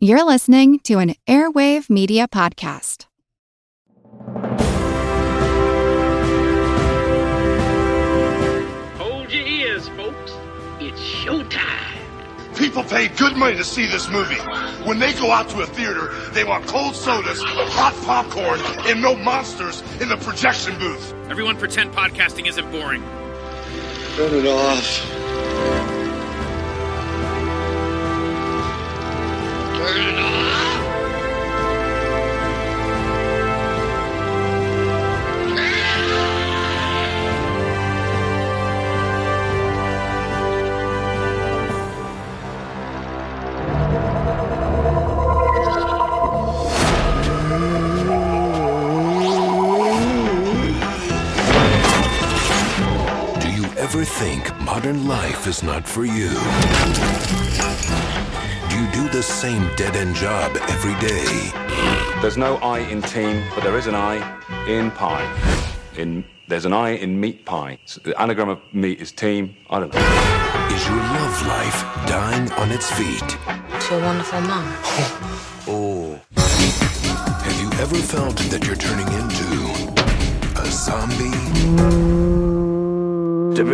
You're listening to an Airwave Media Podcast. Hold your ears, folks. It's showtime. People pay good money to see this movie. When they go out to a theater, they want cold sodas, hot popcorn, and no monsters in the projection booth. Everyone pretend podcasting isn't boring. Turn it off. Turn it off. Ever think modern life is not for you? Do you do the same dead-end job every day? There's no I in team, but there is an I in pie. There's an I in meat pie. So the anagram of meat is team. I don't know. Is your love life dying on its feet? To a wonderful mum. Oh. Have you ever felt that you're turning into a zombie? In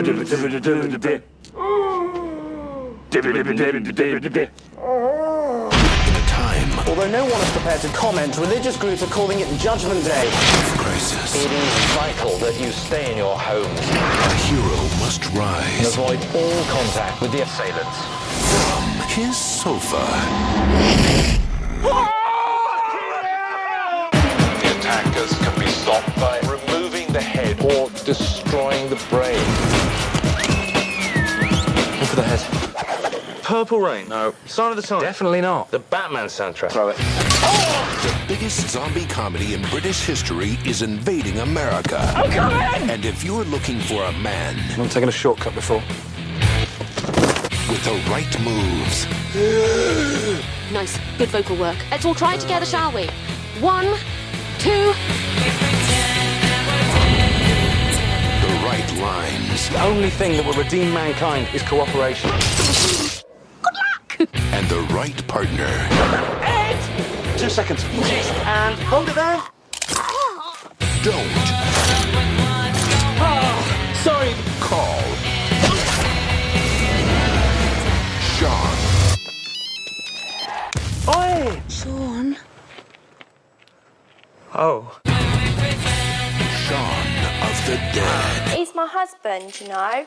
a time, although no one is prepared to comment, religious groups are calling it Judgment Day. Of crisis. It is vital that you stay in your homes. A hero must And rise avoid all contact with the assailants. from his sofa. The attackers can be stopped by removing the head or destroying the brain. Go for the head. Purple Rain? No. Sign of the Times? Definitely not. The Batman soundtrack? Throw it. The biggest zombie comedy in British history is invading America. I'm coming! And if you're looking for a man I've taken a shortcut before. with the right moves, Nice, good vocal work. Let's all try together, shall we? 1, 2. the right lines, The only thing that will redeem mankind is cooperation. and the right partner. Ed! 2 seconds. And hold it there. Don't Sorry. call Shaun. Oi! Shaun. Oh. Shaun of the Dead. He's my husband, you know.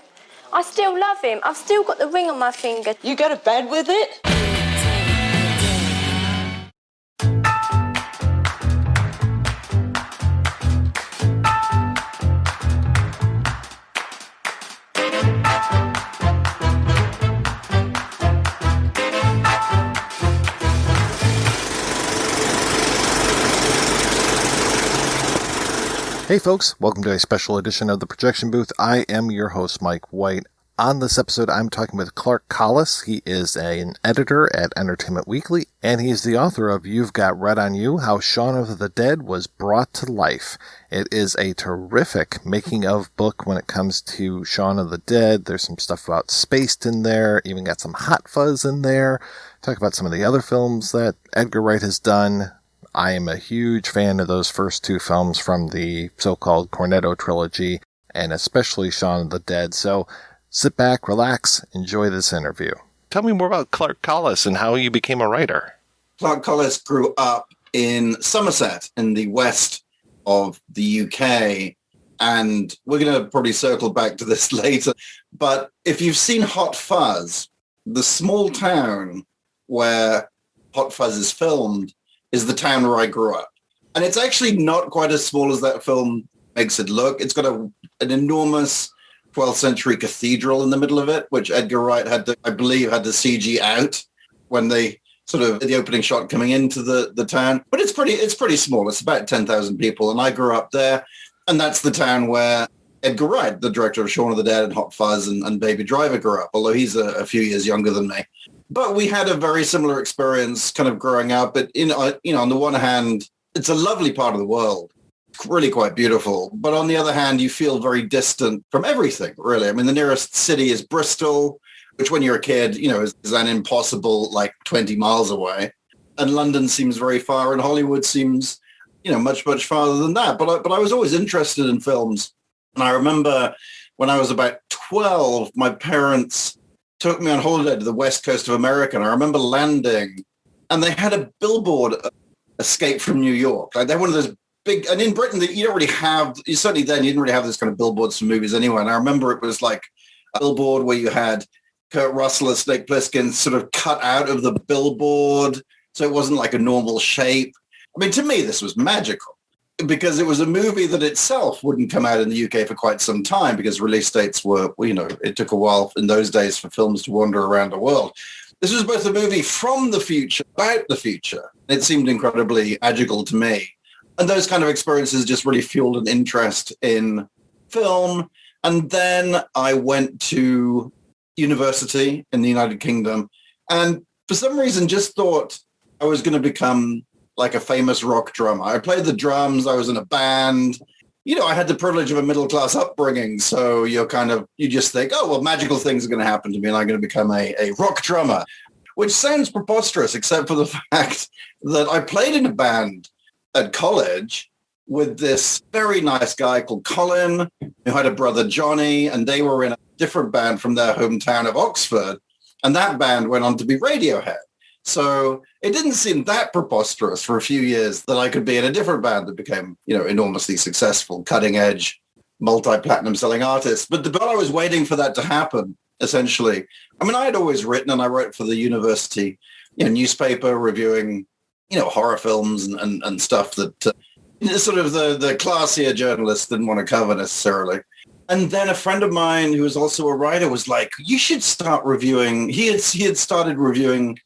I still love him. I've still got the ring on my finger. You go to bed with it? Hey folks, welcome to a special edition of the Projection Booth. I am your host, Mike White. On this episode, I'm talking with Clark Collis. He is an editor at Entertainment Weekly, and he's the author of You've Got Red on You, How Shaun of the Dead Was Brought to Life. It is a terrific making-of book when it comes to Shaun of the Dead. There's some stuff about Spaced in there, even got some Hot Fuzz in there. Talk about some of the other films that Edgar Wright has done. I am a huge fan of those first two films from the so-called Cornetto trilogy, and especially Shaun of the Dead. So sit back, relax, enjoy this interview. Tell me more about Clark Collis and how you became a writer. Clark Collis grew up in Somerset in the west of the UK, and we're going to probably circle back to this later. But if you've seen Hot Fuzz, the small town where Hot Fuzz is filmed is the town where I grew up. And it's actually not quite as small as that film makes it look. It's got an enormous 12th century cathedral in the middle of it, which Edgar Wright had to CG out when they sort of the opening shot coming into the town. But it's pretty small. It's about 10,000 people. And I grew up there. And that's the town where Edgar Wright, the director of Shaun of the Dead and Hot Fuzz and Baby Driver, grew up, although he's a few years younger than me. But we had a very similar experience kind of growing up. But, on the one hand, it's a lovely part of the world, really quite beautiful. But on the other hand, you feel very distant from everything, really. I mean, the nearest city is Bristol, which when you're a kid, is an impossible, 20 miles away. And London seems very far, and Hollywood seems, much, much farther than that. But I was always interested in films. And I remember when I was about 12, my parents took me on holiday to the west coast of America. And I remember landing, and they had a billboard, Escape from New York. Like they're one of those big, and in Britain, you don't really have, certainly then you didn't really have this kind of billboards for movies anyway. And I remember it was like a billboard where you had Kurt Russell and Snake Plissken sort of cut out of the billboard. So it wasn't like a normal shape. I mean, to me, this was magical because it was a movie that itself wouldn't come out in the UK for quite some time because release dates were, it took a while in those days for films to wander around the world. This was both a movie from the future, about the future. It seemed incredibly magical to me. And those kind of experiences just really fueled an interest in film. And then I went to university in the United Kingdom and for some reason just thought I was going to become like a famous rock drummer. I played the drums. I was in a band. I had the privilege of a middle-class upbringing. So you just think, oh, well, magical things are going to happen to me and I'm going to become a rock drummer, which sounds preposterous, except for the fact that I played in a band at college with this very nice guy called Colin, who had a brother, Johnny, and they were in a different band from their hometown of Oxford. And that band went on to be Radiohead. So it didn't seem that preposterous for a few years that I could be in a different band that became, enormously successful, cutting edge, multi-platinum selling artists. But I was waiting for that to happen, essentially. I mean, I had always written and I wrote for the university newspaper reviewing, horror films and stuff that sort of the classier journalists didn't want to cover necessarily. And then a friend of mine who was also a writer was like, you should start reviewing. He had started reviewing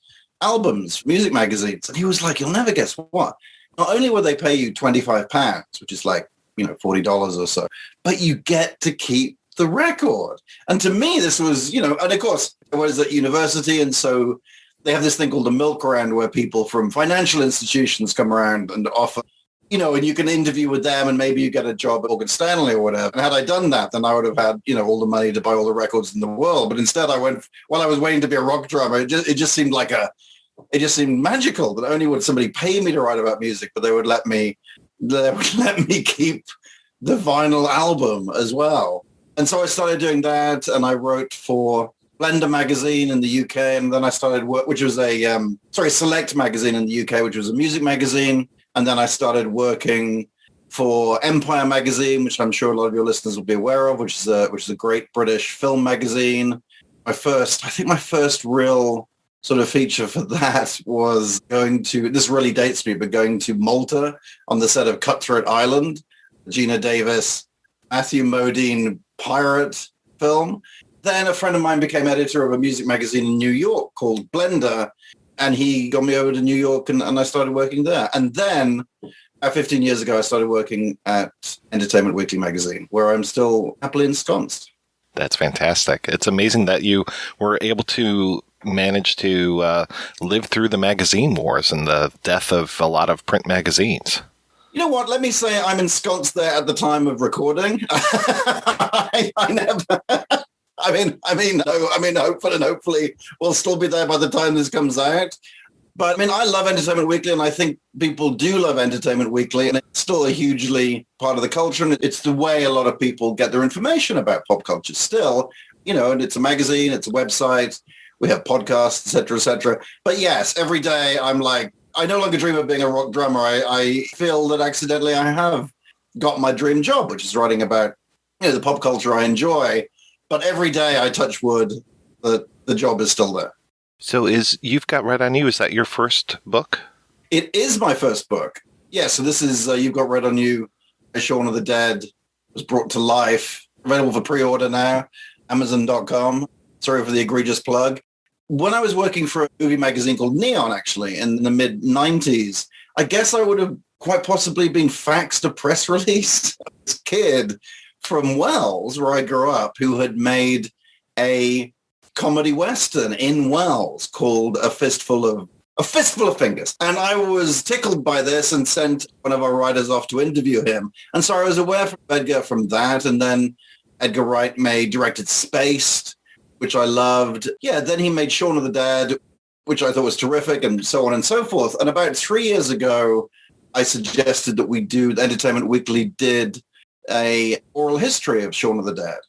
albums, music magazines. And he was like, you'll never guess what. Not only will they pay you £25, which is like, $40 or so, but you get to keep the record. And to me, this was, and of course, I was at university. And so they have this thing called the milk round where people from financial institutions come around and offer, and you can interview with them and maybe you get a job at Morgan Stanley or whatever. And had I done that, then I would have had, all the money to buy all the records in the world. But instead I went, while I was waiting to be a rock drummer, it just seemed like it just seemed magical that only would somebody pay me to write about music, but they would let me keep the vinyl album as well. And so I started doing that, and I wrote for Blender magazine in the UK, and then I started work, which was a Select magazine in the UK, which was a music magazine, and then I started working for Empire magazine, which I'm sure a lot of your listeners will be aware of, which is a great British film magazine. My first real sort of feature for that was going to, this really dates me, but going to Malta on the set of Cutthroat Island, Gina Davis, Matthew Modine pirate film. Then a friend of mine became editor of a music magazine in New York called Blender, and he got me over to New York and I started working there. And then 15 years ago, I started working at Entertainment Weekly magazine, where I'm still happily ensconced. That's fantastic. It's amazing that you were able to manage to live through the magazine wars and the death of a lot of print magazines. You know what? Let me say I'm ensconced there at the time of recording. I never... hopefully we'll still be there by the time this comes out. But I love Entertainment Weekly, and I think people do love Entertainment Weekly, and it's still a hugely part of the culture, and it's the way a lot of people get their information about pop culture still, and it's a magazine, it's a website, we have podcasts, et cetera, et cetera. But yes, every day I'm like, I no longer dream of being a rock drummer. I feel that accidentally I have got my dream job, which is writing about the pop culture I enjoy. But every day I touch wood that the job is still there. So You've Got Red on You, is that your first book? It is my first book. Yeah, so this is You've Got Red on You, Shaun of the Dead was brought to life. Available for pre-order now, Amazon.com. Sorry for the egregious plug. When I was working for a movie magazine called Neon, actually, in the mid-90s, I guess I would have quite possibly been faxed a press release. This kid from Wells, where I grew up, who had made a comedy western in Wells called A Fistful of Fingers. And I was tickled by this and sent one of our writers off to interview him. And so I was aware of Edgar from that. And then Edgar Wright directed Spaced, which I loved. Yeah, then he made Shaun of the Dead. which I thought was terrific, and so on and so forth. And about 3 years ago, I suggested that we do, Entertainment Weekly did a oral history of Shaun of the Dead.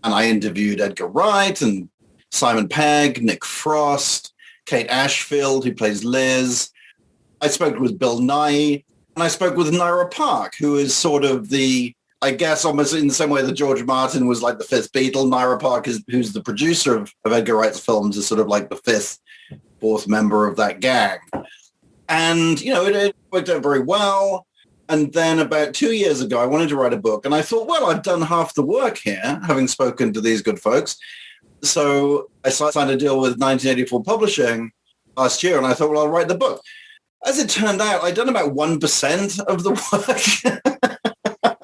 And I interviewed Edgar Wright and Simon Pegg, Nick Frost, Kate Ashfield, who plays Liz. I spoke with Bill Nighy, and I spoke with Naira Park, who is sort of I guess almost in the same way that George Martin was like the fifth Beatle. Naira Park, who's the producer of Edgar Wright's films, is sort of like the fourth member of that gang. And, it worked out very well. And then about 2 years ago, I wanted to write a book. And I thought, well, I've done half the work here, having spoken to these good folks. So I signed a deal with 1984 Publishing last year. And I thought, well, I'll write the book. As it turned out, I'd done about 1% of the work.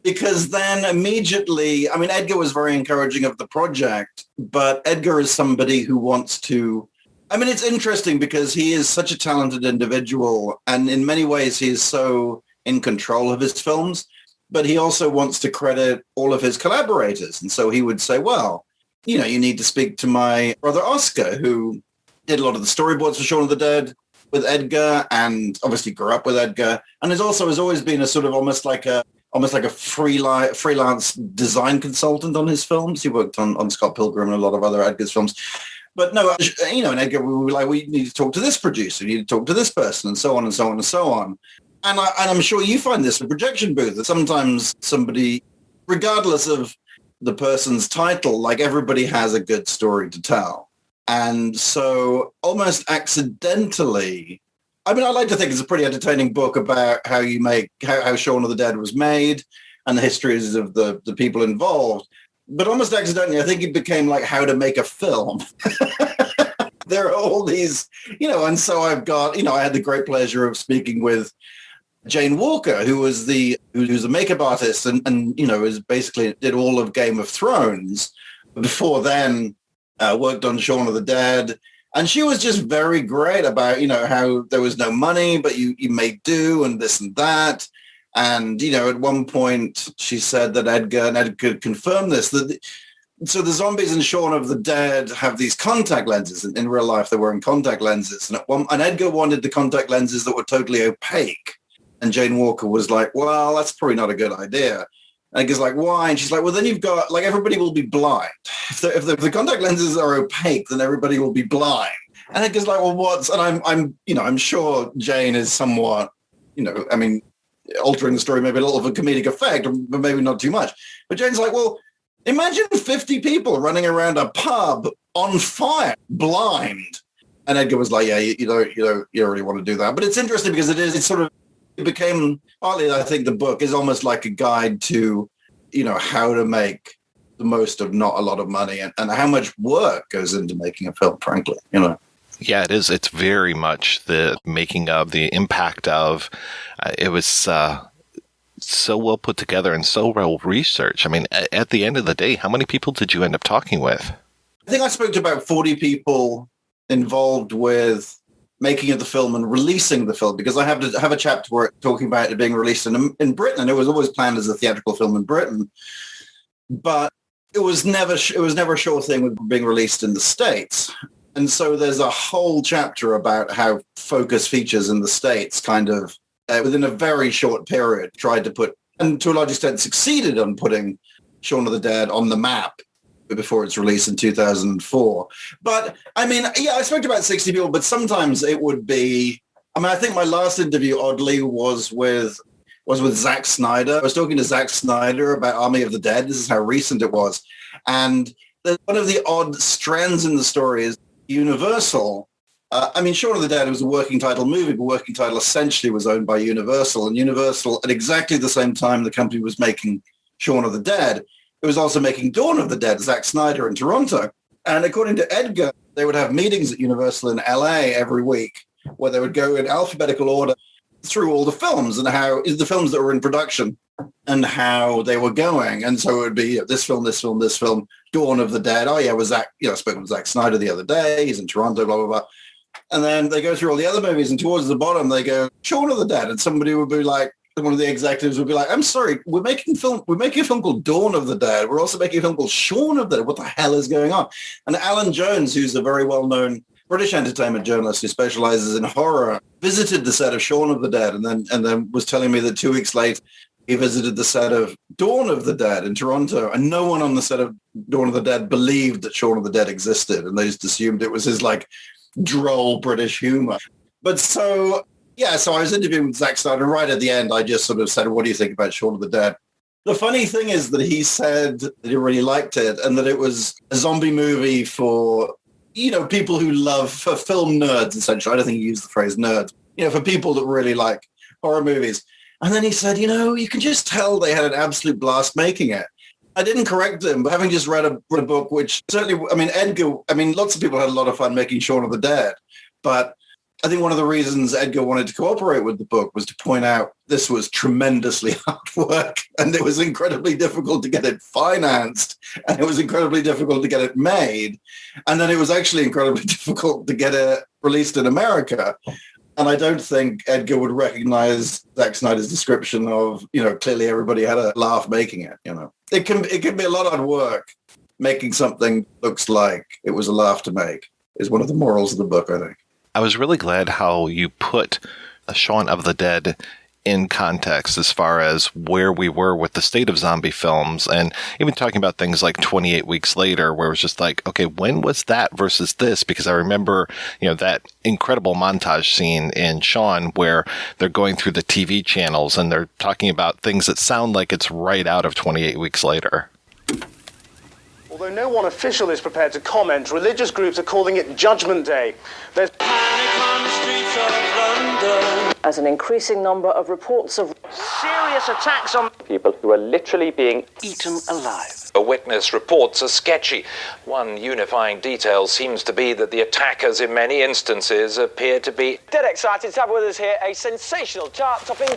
Because then immediately, Edgar was very encouraging of the project. But Edgar is somebody who wants to... it's interesting because he is such a talented individual. And in many ways, he is so in control of his films, but he also wants to credit all of his collaborators. And so he would say, well, you need to speak to my brother Oscar, who did a lot of the storyboards for Shaun of the Dead with Edgar and obviously grew up with Edgar. And has always been a sort of almost like a freelance design consultant on his films. He worked on Scott Pilgrim and a lot of other Edgar's films. But no, and Edgar, we were like, we need to talk to this producer, we need to talk to this person, and so on and so on and so on. And I'm sure you find this in the projection booth, that sometimes somebody, regardless of the person's title, like everybody has a good story to tell. And so almost accidentally, I like to think it's a pretty entertaining book about how how Shaun of the Dead was made and the histories of the people involved. But almost accidentally, I think it became like how to make a film. There are all these, and so I've got, I had the great pleasure of speaking with Jane Walker, who's a makeup artist and is basically did all of Game of Thrones. Before then, worked on Shaun of the Dead. And she was just very great about, how there was no money, but you made do and this and that. And, at one point she said that Edgar confirmed this, so the zombies in Shaun of the Dead have these contact lenses. In real life, they're wearing contact lenses. And Edgar wanted the contact lenses that were totally opaque. And Jane Walker was like, well, that's probably not a good idea. And Edgar's like, why? And she's like, well, then you've got, everybody will be blind. If the contact lenses are opaque, then everybody will be blind. And Edgar's like, well, what's... And I'm sure Jane is somewhat, altering the story maybe a little of a comedic effect, but maybe not too much. But Jane's like, well, imagine 50 people running around a pub on fire, blind. And Edgar was like, yeah, you don't really want to do that. But it's interesting because it became, partly I think the book is almost like a guide to, how to make the most of not a lot of money and how much work goes into making a film, frankly, Yeah, it is. It's very much the making of, the impact of. It was so well put together and so well researched. At the end of the day, how many people did you end up talking with? I think I spoke to about 40 people involved with making of the film and releasing the film, because I have to have a chapter where it's talking about it being released in Britain, and it was always planned as a theatrical film in Britain, but it was never a sure thing with being released in the States. And so there's a whole chapter about how Focus Features in the States kind of, within a very short period, tried to put, and to a large extent succeeded on putting Shaun of the Dead on the map before its release in 2004. But, I spoke to about 60 people, but sometimes it would be, I think my last interview, oddly, was with Zack Snyder. I was talking to Zack Snyder about Army of the Dead. This is how recent it was. And one of the odd strands in the story is Universal. Shaun of the Dead was a working title movie, but working title essentially was owned by Universal. And Universal, at exactly the same time the company was making Shaun of the Dead, it was also making Dawn of the Dead, Zack Snyder in Toronto. And according to Edgar, they would have meetings at Universal in LA every week where they would go in alphabetical order through all the films and how the films that were in production and how they were going. And so it would be this film, Dawn of the Dead. Oh yeah, was Zack, I spoke with Zack Snyder the other day. He's in Toronto, blah, blah, blah. And then they go through all the other movies and towards the bottom, they go, Shaun of the Dead. And somebody would be like, one of the executives would be like, I'm sorry, we're making a film called Dawn of the Dead. We're also making a film called Shaun of the Dead. What the hell is going on? And Alan Jones, who's a very well-known British entertainment journalist who specializes in horror, visited the set of Shaun of the Dead and then was telling me that 2 weeks later he visited the set of Dawn of the Dead in Toronto, and no one on the set of Dawn of the Dead believed that Shaun of the Dead existed, and they just assumed it was his like droll British humor. But so I was interviewing with Zack Snyder, and right at the end I just sort of said, what do you think about Shaun of the Dead? The funny thing is that he said that he really liked it and that it was a zombie movie for, people who love, for film nerds, essentially. I don't think he used the phrase nerds, for people that really like horror movies. And then he said, you can just tell they had an absolute blast making it. I didn't correct him, but having just read a book, which certainly, lots of people had a lot of fun making Shaun of the Dead, but I think one of the reasons Edgar wanted to cooperate with the book was to point out this was tremendously hard work, and it was incredibly difficult to get it financed, and it was incredibly difficult to get it made, and then it was actually incredibly difficult to get it released in America. And I don't think Edgar would recognize Zack Snyder's description of, clearly everybody had a laugh making it, It can be a lot of work making something looks like it was a laugh to make, is one of the morals of the book, I think. I was really glad how you put Shaun of the Dead in context as far as where we were with the state of zombie films, and even talking about things like 28 Weeks Later, where it was just like, okay, when was that versus this? Because I remember, that incredible montage scene in Shaun where they're going through the TV channels and they're talking about things that sound like it's right out of 28 Weeks Later. Although no one official is prepared to comment, religious groups are calling it Judgment Day. There's panic on the streets of London as an increasing number of reports of serious attacks on people who are literally being eaten alive. A witness reports are sketchy. One unifying detail seems to be that the attackers in many instances appear to be Dead excited to have with us here a sensational chart-topping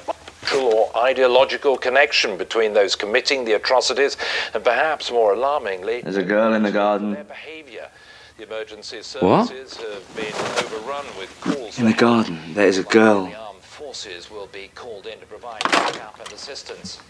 or ideological connection between those committing the atrocities, and perhaps more alarmingly, there's a girl in the garden. Their behavior. The emergency services have been overrun with calls. In the garden, there is a girl. The armed forces will be called in to provide backup and assistance.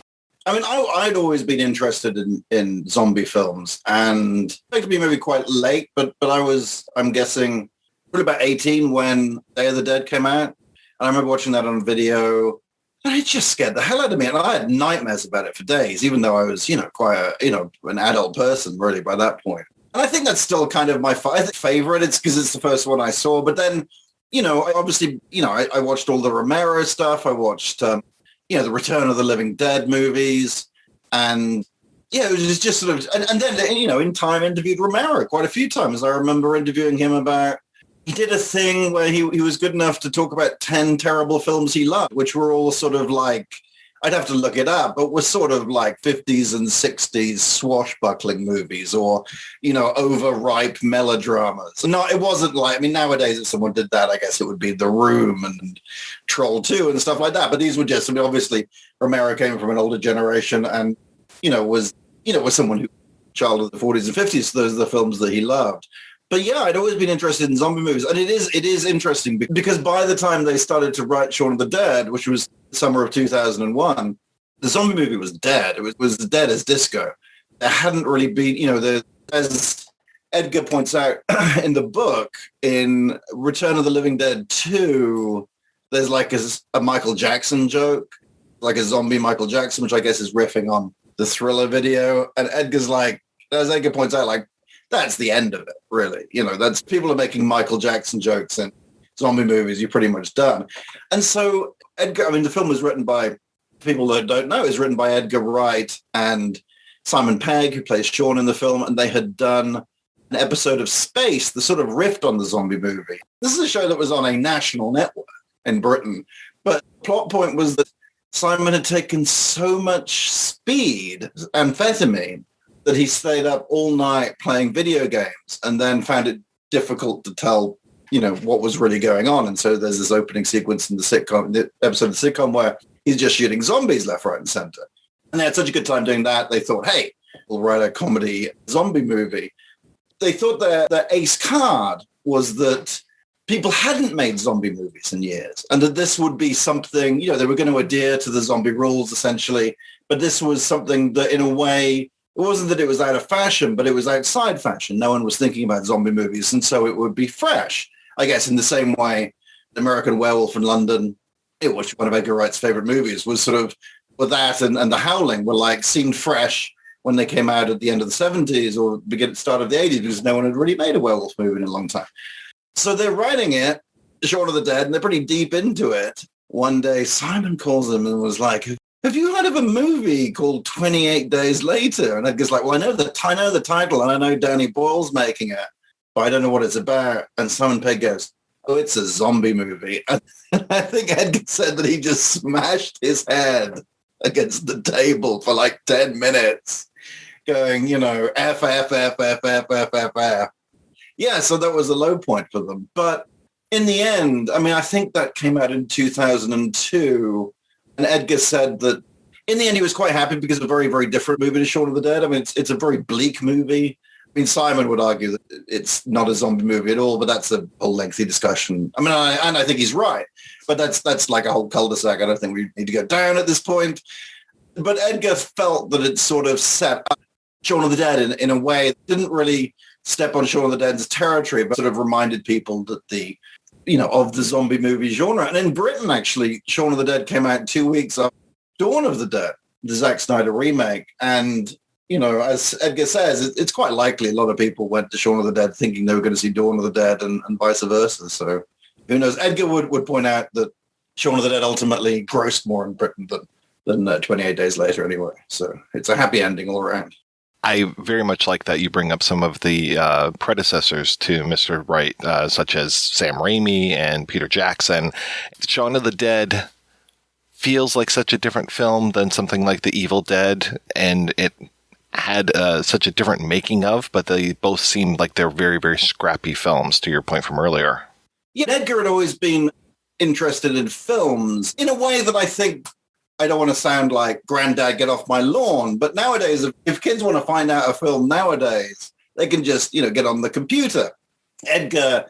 I mean, I'd always been interested in zombie films, and it could be maybe quite late, but I'm guessing, probably about 18 when Day of the Dead came out. And I remember watching that on video. And it just scared the hell out of me. And I had nightmares about it for days, even though I was, quite an adult person, really, by that point. And I think that's still kind of my favorite. It's because it's the first one I saw. But then, I watched all the Romero stuff. I watched, the Return of the Living Dead movies. And, it was just sort of, and then, in time interviewed Romero quite a few times. I remember interviewing him about, he did a thing where he was good enough to talk about 10 terrible films he loved, which were all sort of like, I'd have to look it up, but were sort of like 50s and 60s swashbuckling movies or, overripe melodramas. No, it wasn't like, nowadays if someone did that, I guess it would be The Room and Troll 2 and stuff like that. But these were just, obviously Romero came from an older generation and, was someone who child of the 40s and 50s. So those are the films that he loved. But yeah, I'd always been interested in zombie movies. And it is interesting because by the time they started to write Shaun of the Dead, which was the summer of 2001, the zombie movie was dead. It was dead as disco. There hadn't really been, as Edgar points out in the book, in Return of the Living Dead 2, there's like a Michael Jackson joke, like a zombie Michael Jackson, which I guess is riffing on the Thriller video. And Edgar's like, as Edgar points out, like, that's the end of it, really. That's people are making Michael Jackson jokes in zombie movies. You're pretty much done. And so Edgar, the film was written by people that don't know, is written by Edgar Wright and Simon Pegg, who plays Shaun in the film. And they had done an episode of Space that sort of riffed on the zombie movie. This is a show that was on a national network in Britain. But the plot point was that Simon had taken so much speed, amphetamine, that he stayed up all night playing video games and then found it difficult to tell, what was really going on. And so there's this opening sequence in the episode of the sitcom where he's just shooting zombies left, right, and center. And they had such a good time doing that. They thought, hey, we'll write a comedy zombie movie. They thought their ace card was that people hadn't made zombie movies in years and that this would be something, they were going to adhere to the zombie rules essentially. But this was something that in a way It wasn't that it was out of fashion, but it was outside fashion. No one was thinking about zombie movies, and so it would be fresh. I guess in the same way, American Werewolf in London, it was one of Edgar Wright's favorite movies, was sort of, with that and The Howling were like seemed fresh when they came out at the end of the 70s or start of the 80s, because no one had really made a werewolf movie in a long time. So they're writing it, Shaun of the Dead, and they're pretty deep into it. One day, Simon calls them and was like, have you heard of a movie called 28 Days Later? And Edgar's like, well, I know the title, and I know Danny Boyle's making it, but I don't know what it's about. And Simon Pegg goes, oh, it's a zombie movie. And I think Edgar said that he just smashed his head against the table for like 10 minutes, going, F, F, F, F, F, F, F, F. Yeah, so that was a low point for them. But in the end, I mean, I think that came out in 2002, and Edgar said that in the end he was quite happy because it's a very, very different movie to Shaun of the Dead. I mean, it's a very bleak movie. I mean, Simon would argue that it's not a zombie movie at all, but that's a whole lengthy discussion. I mean, I think he's right, but that's like a whole cul-de-sac. I don't think we need to go down at this point. But Edgar felt that it sort of set up Shaun of the Dead in a way that didn't really step on Shaun of the Dead's territory, but sort of reminded people that of the zombie movie genre. And in Britain, actually, Shaun of the Dead came out 2 weeks after Dawn of the Dead, the Zack Snyder remake. And, as Edgar says, it's quite likely a lot of people went to Shaun of the Dead thinking they were going to see Dawn of the Dead and vice versa. So who knows? Edgar would point out that Shaun of the Dead ultimately grossed more in Britain than 28 Days Later anyway. So it's a happy ending all around. I very much like that you bring up some of the predecessors to Mr. Wright, such as Sam Raimi and Peter Jackson. Shaun of the Dead feels like such a different film than something like The Evil Dead, and it had such a different making of, but they both seemed like they're very, very scrappy films, to your point from earlier. Yeah, Edgar had always been interested in films in a way that I think, I don't want to sound like granddad, get off my lawn, but nowadays, if kids want to find out a film nowadays, they can just, get on the computer. Edgar,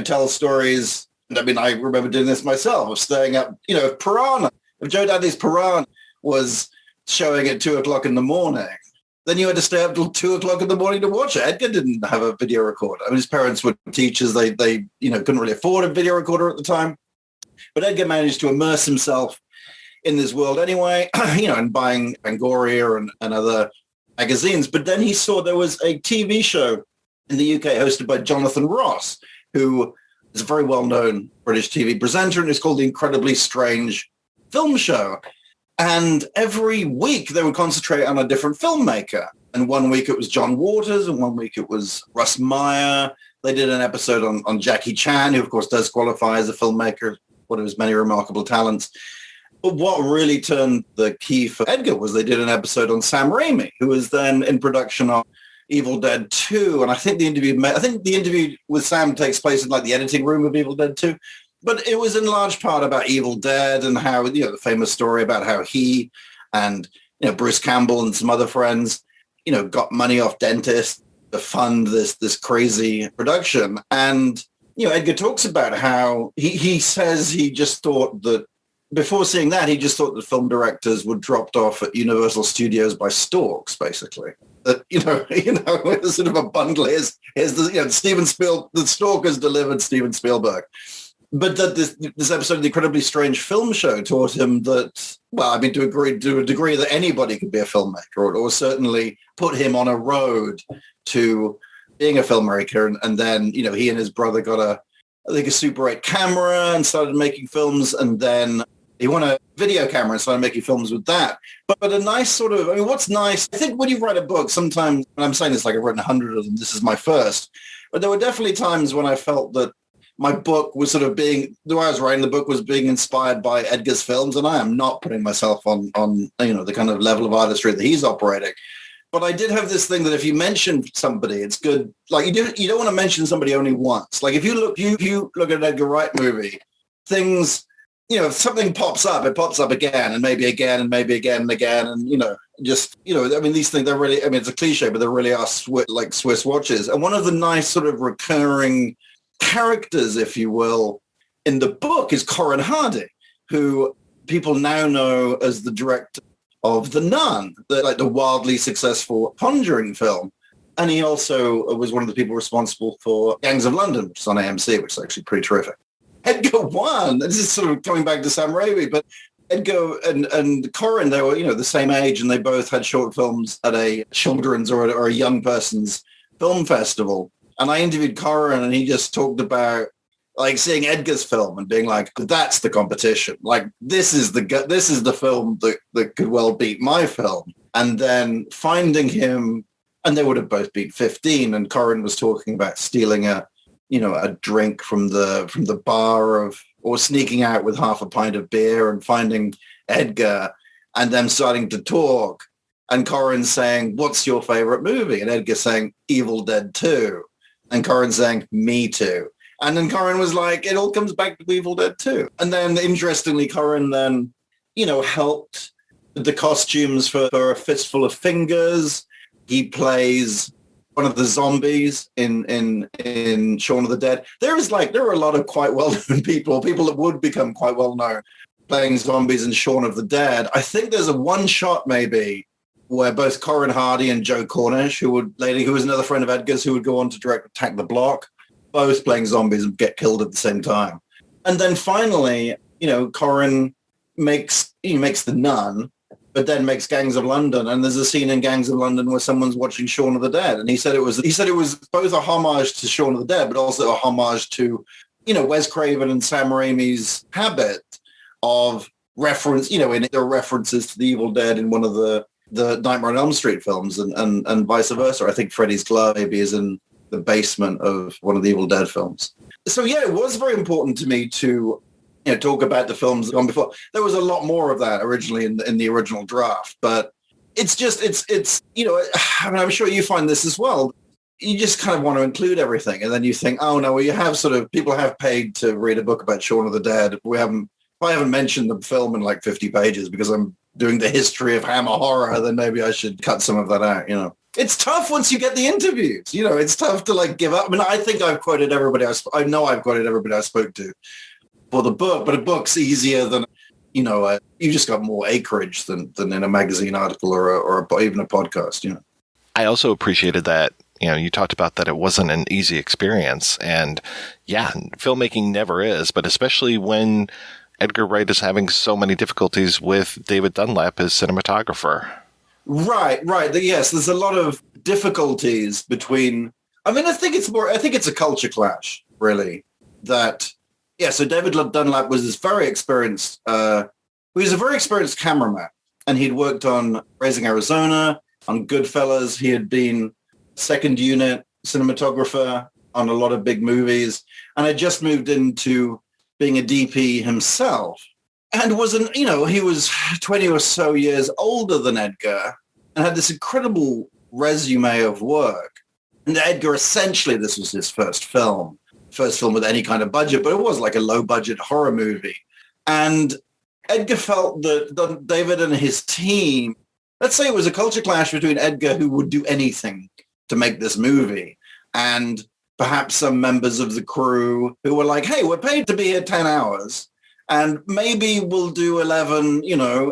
tells stories. I mean, I remember doing this myself, of staying up, if Joe Daddy's Piranha was showing at 2:00 in the morning, then you had to stay up till 2:00 in the morning to watch it. Edgar didn't have a video recorder. I mean, his parents were teachers. They couldn't really afford a video recorder at the time. But Edgar managed to immerse himself in this world anyway, and buying Fangoria and other magazines. But then he saw there was a TV show in the UK hosted by Jonathan Ross, who is a very well-known British TV presenter, and it's called The Incredibly Strange Film Show. And every week they would concentrate on a different filmmaker. And 1 week it was John Waters, and 1 week it was Russ Meyer. They did an episode on Jackie Chan, who of course does qualify as a filmmaker, one of his many remarkable talents. But what really turned the key for Edgar was they did an episode on Sam Raimi, who was then in production on Evil Dead 2. And I think the interview with Sam takes place in like the editing room of Evil Dead 2. But it was in large part about Evil Dead and how, the famous story about how he and, Bruce Campbell and some other friends, got money off dentists to fund this crazy production. And, Edgar talks about how he says he just thought that before seeing that, he just thought that film directors were dropped off at Universal Studios by storks, basically. That, sort of a bundle. Here's the, Steven Spielberg, the stalkers delivered Steven Spielberg. But that this episode of The Incredibly Strange Film Show taught him that, well, I mean, to a degree that anybody could be a filmmaker, or certainly put him on a road to being a filmmaker. And then, he and his brother got a Super 8 camera and started making films. And then he won a video camera and started making films with that. But a nice sort of, what's nice, I think when you write a book, sometimes, and I'm saying this like I've written 100 of them, this is my first, but there were definitely times when I felt that my book was sort of the way I was writing the book was being inspired by Edgar's films, and I am not putting myself on the kind of level of artistry that he's operating. But I did have this thing that if you mention somebody, it's good. Like you don't want to mention somebody only once. Like if you look at an Edgar Wright movie, things, if something pops up, it pops up again and maybe again and maybe again and again, and these things, they're really, it's a cliche, but they really are like Swiss watches. And one of the nice sort of recurring characters, if you will, in the book is Corin Hardy, who people now know as the director of The Nun, the wildly successful Conjuring film. And he also was one of the people responsible for Gangs of London, which is on AMC, which is actually pretty terrific. Edgar won. This is sort of coming back to Sam Raimi, but Edgar and Corin, they were, the same age, and they both had short films at a children's or a young person's film festival. And I interviewed Corin, and he just talked about seeing Edgar's film and being like, that's the competition. This is the film that could well beat my film. And then finding him, and they would have both been 15. And Corin was talking about stealing a drink from the bar or sneaking out with half a pint of beer and finding Edgar and them starting to talk. And Corin saying, what's your favorite movie? And Edgar saying, Evil Dead 2. And Corin saying, me too. And then Corin was like, it all comes back to Evil Dead 2. And then interestingly, Corin then, helped the costumes for A Fistful of Fingers. He plays one of the zombies in Shaun of the Dead. There are a lot of quite well-known people that would become quite well-known playing zombies in Shaun of the Dead. I think there's a one shot maybe where both Corin Hardy and Joe Cornish, who was another friend of Edgar's, who would go on to direct Attack the Block, both playing zombies and get killed at the same time. And then finally, Corin makes The Nun, but then makes Gangs of London, and there's a scene in Gangs of London where someone's watching Shaun of the Dead, and he said it was both a homage to Shaun of the Dead, but also a homage to, Wes Craven and Sam Raimi's habit of reference, there are references to the Evil Dead in one of the Nightmare on Elm Street films, and vice versa. I think Freddy's glove maybe is in the basement of one of the Evil Dead films. So yeah, it was very important to me to talk about the films gone before. There was a lot more of that originally in the original draft, but it's I'm sure you find this as well. You just kind of want to include everything, and then you think, oh no, well, you have people have paid to read a book about Shaun of the Dead. If I haven't mentioned the film in 50 pages because I'm doing the history of Hammer horror, then maybe I should cut some of that out. It's tough once you get the interviews. It's tough to give up. I mean, I think I've quoted everybody. I know I've quoted everybody I spoke to for the book, but a book's easier than, you just got more acreage than in a magazine article or even a podcast, I also appreciated that, you talked about that it wasn't an easy experience. And yeah, filmmaking never is, but especially when Edgar Wright is having so many difficulties with David Dunlap, his cinematographer. Right. Yes, there's a lot of difficulties between, I think it's a culture clash, really, that, yeah, so David Dunlap was this very experienced, he was a very experienced cameraman, and he'd worked on Raising Arizona, on Goodfellas. He had been second unit cinematographer on a lot of big movies, and had just moved into being a DP himself, and he was 20 or so years older than Edgar and had this incredible resume of work. And Edgar, essentially, this was his first film with any kind of budget, but it was like a low-budget horror movie. And Edgar felt that David and his team, let's say it was a culture clash between Edgar, who would do anything to make this movie, and perhaps some members of the crew who were like, hey, we're paid to be here 10 hours, and maybe we'll do 11,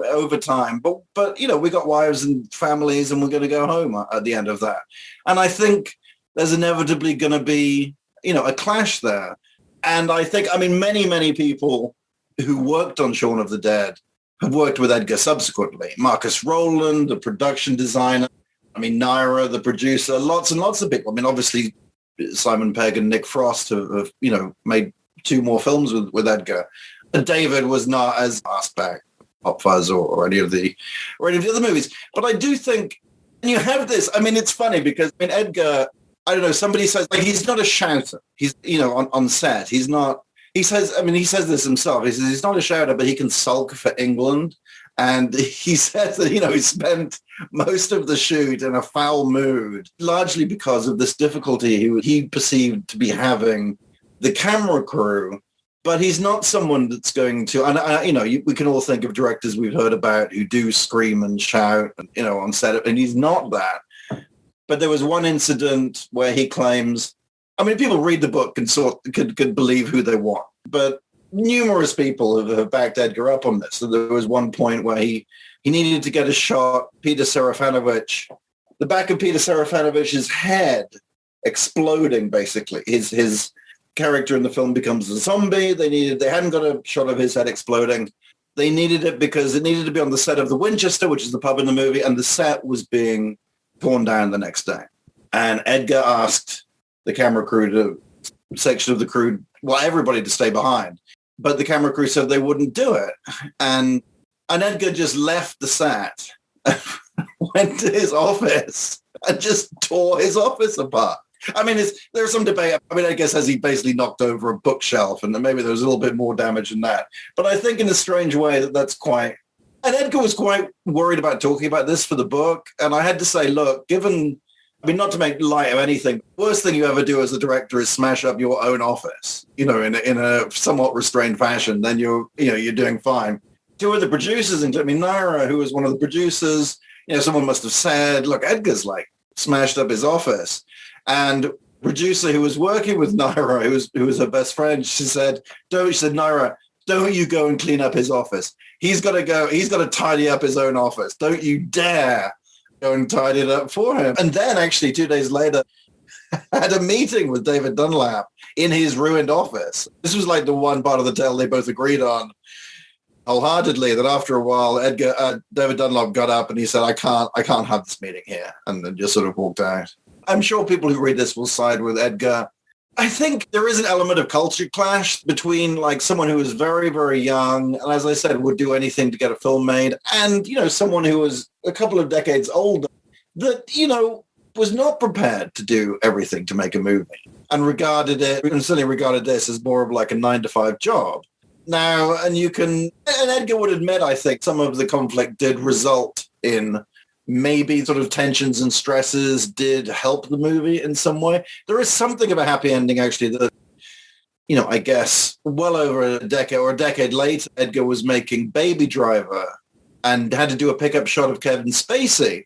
overtime. But we got wives and families, and we're going to go home at the end of that. And I think there's inevitably going to be, a clash there. And I think, many, many people who worked on Shaun of the Dead have worked with Edgar subsequently. Marcus Rowland, the production designer. Naira, the producer, lots and lots of people. Obviously, Simon Pegg and Nick Frost have made 2 more films with Edgar. And David was not as asked back, Hot Fuzz or any of the other movies. But I do think, and you have this, it's funny because Edgar, I don't know, somebody says, he's not a shouter. He's, on set, he's not, he says this himself. He says he's not a shouter, but he can sulk for England. And he says that, he spent most of the shoot in a foul mood, largely because of this difficulty he perceived to be having the camera crew. But he's not someone that's going to, and we can all think of directors we've heard about who do scream and shout, on set, and he's not that. But there was one incident where he claims, people read the book and could believe who they want. But numerous people have backed Edgar up on this. So there was one point where he needed to get a shot, Peter Serafinovich, the back of Peter Serafinovich's head exploding, basically. His character in the film becomes a zombie. They hadn't got a shot of his head exploding. They needed it because it needed to be on the set of the Winchester, which is the pub in the movie, and the set was being torn down the next day. And Edgar asked the camera crew section of the crew, well, everybody to stay behind. But the camera crew said they wouldn't do it. And Edgar just left the set, went to his office, and just tore his office apart. I mean, there's some debate. I mean, I guess as he basically knocked over a bookshelf, and maybe there was a little bit more damage than that. But I think in a strange way that's quite... And Edgar was quite worried about talking about this for the book. And I had to say, look, given... I mean, not to make light of anything, the worst thing you ever do as a director is smash up your own office, in a somewhat restrained fashion. Then you're doing fine. Two of the producers, including Naira, who was one of the producers, someone must have said, look, Edgar's smashed up his office. And producer who was working with Naira, who was her best friend, she said, Naira, don't you go and clean up his office. He's got to tidy up his own office. Don't you dare go and tidy it up for him. And then actually 2 days later, had a meeting with David Dunlap in his ruined office. This was the one part of the tale they both agreed on wholeheartedly, that after a while, David Dunlap got up and he said, I can't have this meeting here, and then just sort of walked out. I'm sure people who read this will side with Edgar. I think there is an element of culture clash between someone who is very, very young and, as I said, would do anything to get a film made, and, someone who was a couple of decades older that, was not prepared to do everything to make a movie and certainly regarded this as more of a 9-to-5 job. Now, and Edgar would admit, I think, some of the conflict did result in maybe sort of tensions and stresses did help the movie in some way. There is something of a happy ending, actually, that, I guess well over a decade later, Edgar was making Baby Driver and had to do a pickup shot of Kevin Spacey,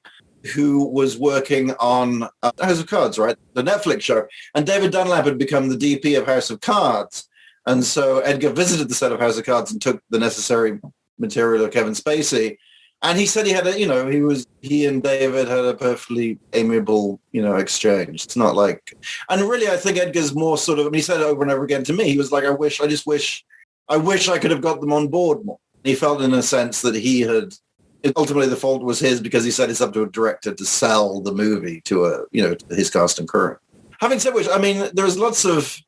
who was working on House of Cards, right? The Netflix show. And David Dunlap had become the DP of House of Cards. And so Edgar visited the set of House of Cards and took the necessary material of Kevin Spacey. And he said he had he and David had a perfectly amiable, exchange. It's not and really I think Edgar's more sort of, he said it over and over again to me, he was like, I wish I could have got them on board more. He felt in a sense that ultimately the fault was his, because he said it's up to a director to sell the movie to his cast and crew. Having said which, there's lots of,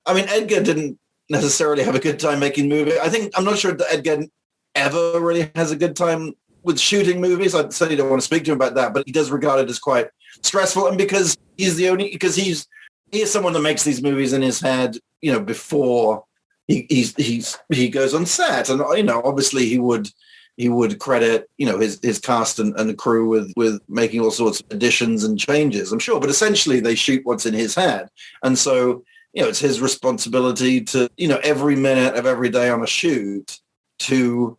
Edgar didn't necessarily have a good time making movies. I'm not sure that Edgar ever really has a good time with shooting movies. I certainly don't want to speak to him about that, but he does regard it as quite stressful. And because he is someone that makes these movies in his head, before he goes on set. And, obviously he would credit, his cast and crew with making all sorts of additions and changes, I'm sure. But essentially they shoot what's in his head. And so, it's his responsibility to, every minute of every day on a shoot to,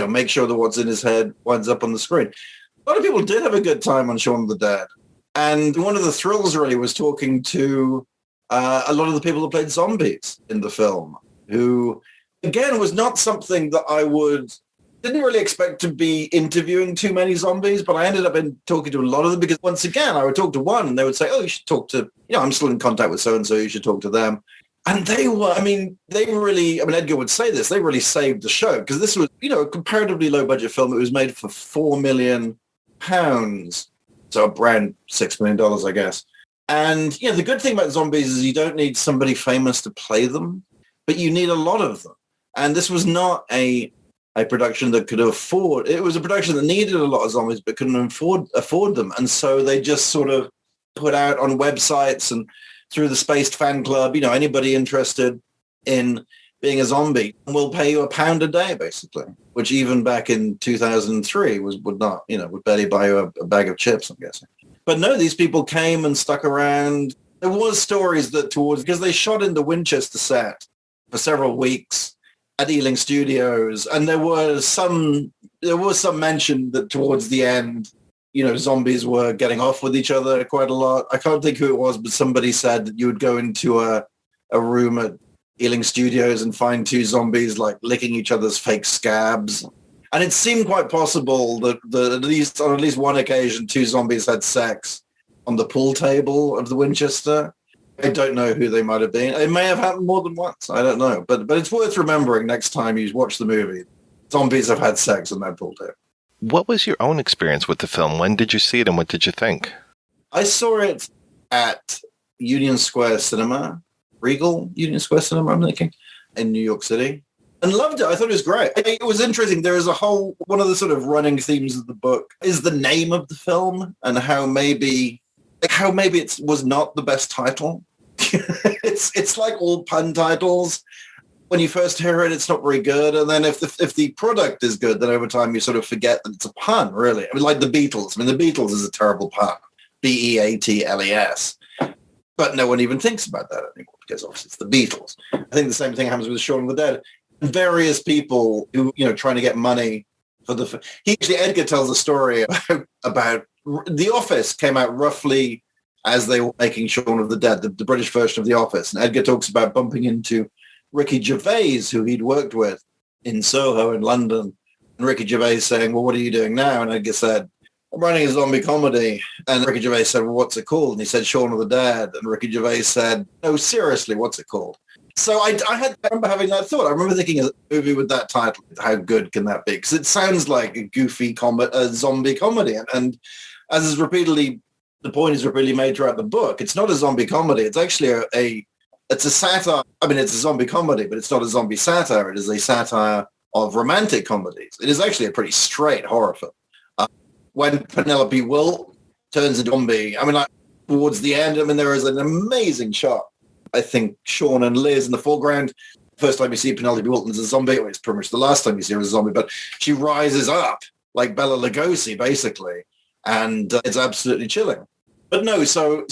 make sure that what's in his head winds up on the screen. A lot of people did have a good time on Shaun of the Dead. And one of the thrills really was talking to a lot of the people that played zombies in the film, who, again, was not something that didn't really expect to be interviewing too many zombies, but I ended up talking to a lot of them because, once again, I would talk to one and they would say, oh, you should talk to, I'm still in contact with so-and-so, you should talk to them. And they were, Edgar would say this, they really saved the show, because this was, a comparatively low-budget film. It was made for £4 million, so around $6 million, I guess. And, the good thing about zombies is you don't need somebody famous to play them, but you need a lot of them. And this was not a production that could afford, it was a production that needed a lot of zombies but couldn't afford them. And so they just sort of put out on websites and through the Spaced fan club, anybody interested in being a zombie will pay you £1 a day, basically, which even back in 2003 would barely buy you a bag of chips, I'm guessing. But no, these people came and stuck around. There was stories that because they shot in the Winchester set for several weeks at Ealing Studios, and there was some mention that towards the end, zombies were getting off with each other quite a lot. I can't think who it was, but somebody said that you would go into a room at Ealing Studios and find two zombies like licking each other's fake scabs. And it seemed quite possible that on at least one occasion, two zombies had sex on the pool table of the Winchester. I don't know who they might have been. It may have happened more than once. I don't know. But it's worth remembering next time you watch the movie. Zombies have had sex on that pool table. What was your own experience with the film? When did you see it and what did you think? I saw it at Union Square Cinema, Regal Union Square Cinema, I'm thinking, in New York City, and loved it. I thought it was great. It was interesting. There is one of the sort of running themes of the book is the name of the film and how maybe it was not the best title. It's like all pun titles. When you first hear it, it's not very good. And then if the product is good, then over time you sort of forget that it's a pun, really. I mean, like the Beatles. I mean, the Beatles is a terrible pun. Beatles. But no one even thinks about that anymore because obviously it's the Beatles. I think the same thing happens with Shaun of the Dead. Various people who, trying to get money for Edgar tells a story about The Office came out roughly as they were making Shaun of the Dead, the British version of The Office. And Edgar talks about bumping into Ricky Gervais, who he'd worked with in Soho in London. And Ricky Gervais saying, well, what are you doing now? And Edgar said, I'm writing a zombie comedy. And Ricky Gervais said, well, what's it called? And he said, Shaun of the Dead. And Ricky Gervais said, no, seriously, what's it called? So I remember having that thought. I remember thinking a movie with that title, how good can that be? Because it sounds like a goofy zombie comedy. And as is repeatedly, the point is repeatedly made throughout the book, it's not a zombie comedy. It's actually it's a satire. I mean, it's a zombie comedy, but it's not a zombie satire. It is a satire of romantic comedies. It is actually a pretty straight horror film. When Penelope Wilt turns into a zombie, I mean, like, towards the end, I mean, there is an amazing shot. I think Shaun and Liz in the foreground. First time you see Penelope Wilt as a zombie, well, it's pretty much the last time you see her as a zombie, but she rises up like Bela Lugosi, basically, and it's absolutely chilling. But no, so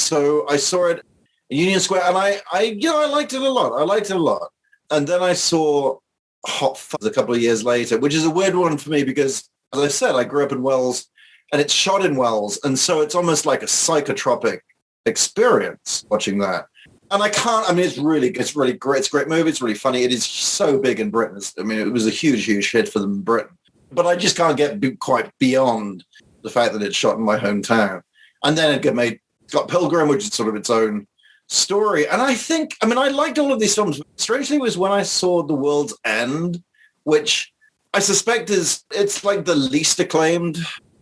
I saw it in Union Square, and I liked it a lot. And then I saw Hot Fuzz a couple of years later, which is a weird one for me because, as I said, I grew up in Wells, and it's shot in Wells, and so it's almost like a psychotropic experience watching that. And it's really great. It's a great movie. It's really funny. It is so big in Britain. I mean, it was a huge, huge hit for them in Britain. But I just can't get quite beyond the fact that it's shot in my hometown. And then it got Pilgrim, which is sort of its own story. And I liked all of these films. Strangely, it was when I saw The World's End, which I suspect it's like the least acclaimed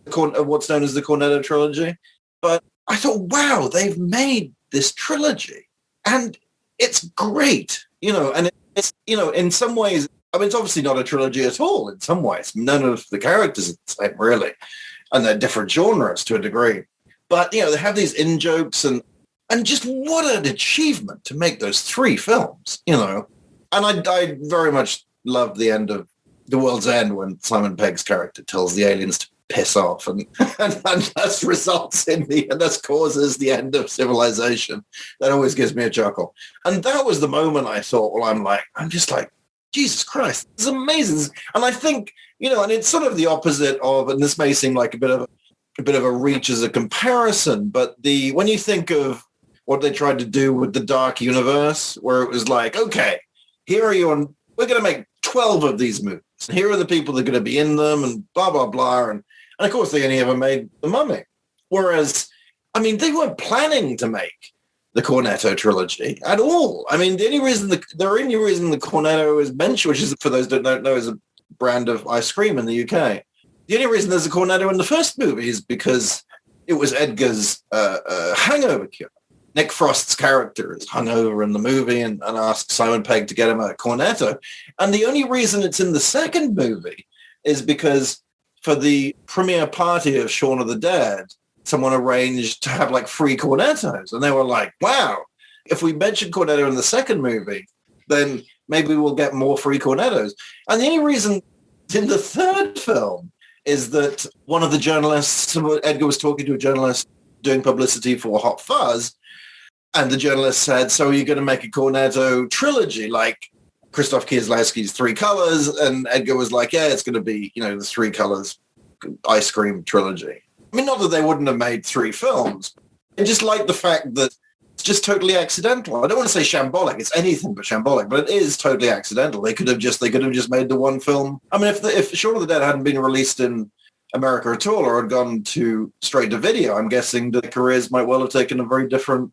of what's known as the Cornetto trilogy. But I thought, wow, they've made this trilogy. And it's great, and it's, in some ways, I mean, it's obviously not a trilogy at all in some ways. None of the characters are the same, really. And they're different genres to a degree. But, they have these in-jokes and just what an achievement to make those three films, And I very much loved the end of The World's End when Simon Pegg's character tells the aliens to piss off and that results in that causes the end of civilization. That always gives me a chuckle. And that was the moment I thought, well, I'm just like, Jesus Christ, this is amazing. And I think, and it's sort of the opposite of, and this may seem like a bit of a reach as a comparison, but when you think of what they tried to do with the Dark Universe, where it was like, okay, here are you, and we're going to make 12 of these movies. Here are the people that are going to be in them and blah, blah, blah. And of course, they only ever made The Mummy. Whereas, I mean, they weren't planning to make the Cornetto trilogy at all. I mean, the only reason the Cornetto is mentioned, which is, for those who don't know, is a brand of ice cream in the UK. The only reason there's a Cornetto in the first movie is because it was Edgar's hangover cure. Nick Frost's character is hungover in the movie and asks Simon Pegg to get him a Cornetto. And the only reason it's in the second movie is because for the premiere party of Shaun of the Dead, someone arranged to have like free Cornettos. And they were like, wow, if we mention Cornetto in the second movie, then maybe we'll get more free Cornettos. And the only reason it's in the third film is that one of the journalists, Edgar was talking to a journalist doing publicity for Hot Fuzz, and the journalist said, so you're going to make a Cornetto trilogy like Krzysztof Kieslowski's Three Colors? And Edgar was like, yeah, it's going to be, the Three Colors ice cream trilogy. I mean, not that they wouldn't have made three films. I just like the fact that it's just totally accidental. I don't want to say shambolic. It's anything but shambolic, but it is totally accidental. They could have just made the one film. I mean, if Shaun of the Dead hadn't been released in America at all, or had gone straight to video, I'm guessing the careers might well have taken a very different